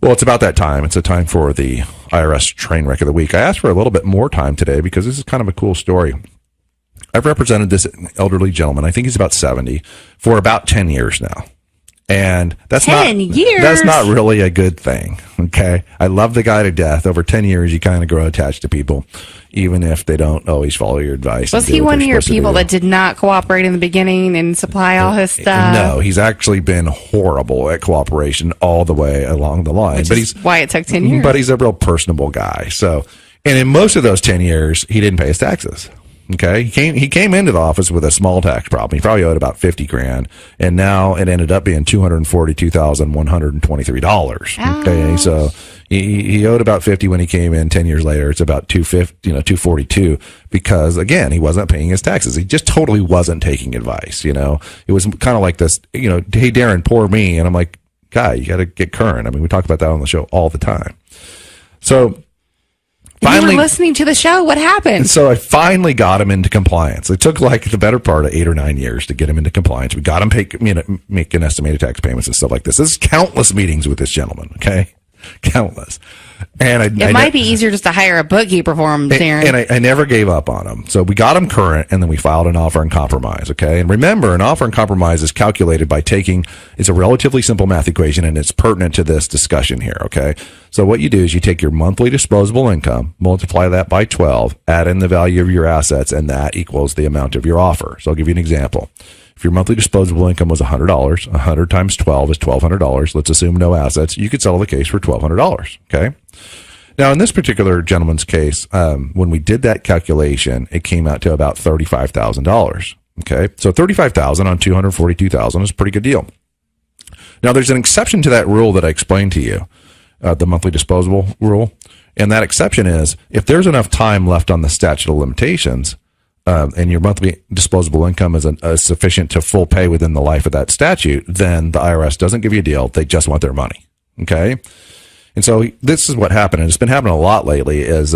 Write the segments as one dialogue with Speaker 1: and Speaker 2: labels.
Speaker 1: Well, it's about that time. It's a time for the IRS train wreck of the week. I asked for a little bit more time today because this is kind of a cool story. I've represented this elderly gentleman, I think he's about 70, for about 10 years now. And that's
Speaker 2: 10 years.
Speaker 1: That's not really a good thing. Okay. I love the guy to death. Over 10 years, you kind of grow attached to people, even if they don't always follow your advice.
Speaker 2: Was he one of your people that did not cooperate in the beginning and supply all his stuff?
Speaker 1: No, he's actually been horrible at cooperation all the way along the line.
Speaker 2: Which is why it took 10 years.
Speaker 1: But he's a real personable guy. So, and in most of those 10 years, he didn't pay his taxes. Okay. He came into the office with a small tax problem. He probably owed about $50,000, and now it ended up being $242,123. Okay. So he owed about 50 when he came in. 10 years later, it's about 242 because again, he wasn't paying his taxes. He just totally wasn't taking advice. It was kind of like this, hey, Darrin, poor me. And I'm like, guy, you got to get current. I mean, we talk about that on the show all the time. So, finally,
Speaker 2: you were listening to the show. What happened?
Speaker 1: So I finally got him into compliance. It took like the better part of 8 or 9 years to get him into compliance. We got him making estimated tax payments and stuff like this. This is countless meetings with this gentleman. Okay, countless. And
Speaker 2: it might be easier just to hire a bookkeeper for him, Darrin.
Speaker 1: And I never gave up on him. So we got him current, and then we filed an offer and compromise. Okay, and remember, an offer and compromise is calculated by it's a relatively simple math equation, and it's pertinent to this discussion here. Okay, so what you do is you take your monthly disposable income, multiply that by 12, add in the value of your assets, and that equals the amount of your offer. So I'll give you an example. If your monthly disposable income was $100, 100 times 12 is $1,200. Let's assume no assets. You could settle the case for $1,200. Okay. Now, in this particular gentleman's case, when we did that calculation, it came out to about $35,000. Okay. So $35,000 on $242,000 is a pretty good deal. Now, there's an exception to that rule that I explained to you, the monthly disposable rule. And that exception is if there's enough time left on the statute of limitations, and your monthly disposable income is sufficient to full pay within the life of that statute, then the IRS doesn't give you a deal. They just want their money. Okay. And so this is what happened. And it's been happening a lot lately is,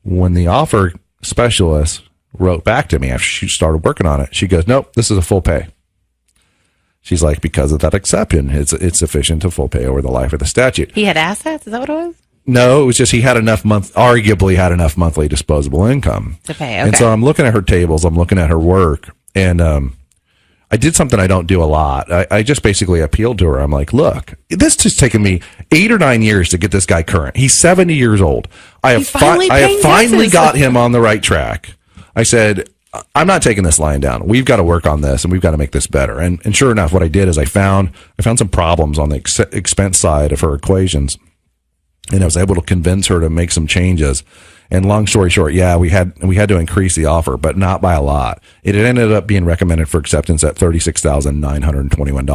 Speaker 1: when the offer specialist wrote back to me after she started working on it, she goes, nope, this is a full pay. She's like, because of that exception, it's sufficient to full pay over the life of the statute.
Speaker 2: He had assets? Is that what it was?
Speaker 1: No, it was just he had arguably had enough monthly disposable income
Speaker 2: to pay. Okay.
Speaker 1: And so I'm looking at her tables, I'm looking at her work, and I did something I don't do a lot. I just basically appealed to her. I'm like, look, this has taken me 8 or 9 years to get this guy current. He's 70 years old. I have finally got him on the right track. I said, I'm not taking this lying down. We've got to work on this, and we've got to make this better. And sure enough, what I did is I found some problems on the expense side of her equations. And I was able to convince her to make some changes. And long story short, yeah, we had to increase the offer, but not by a lot. It ended up being recommended for acceptance at $36,921.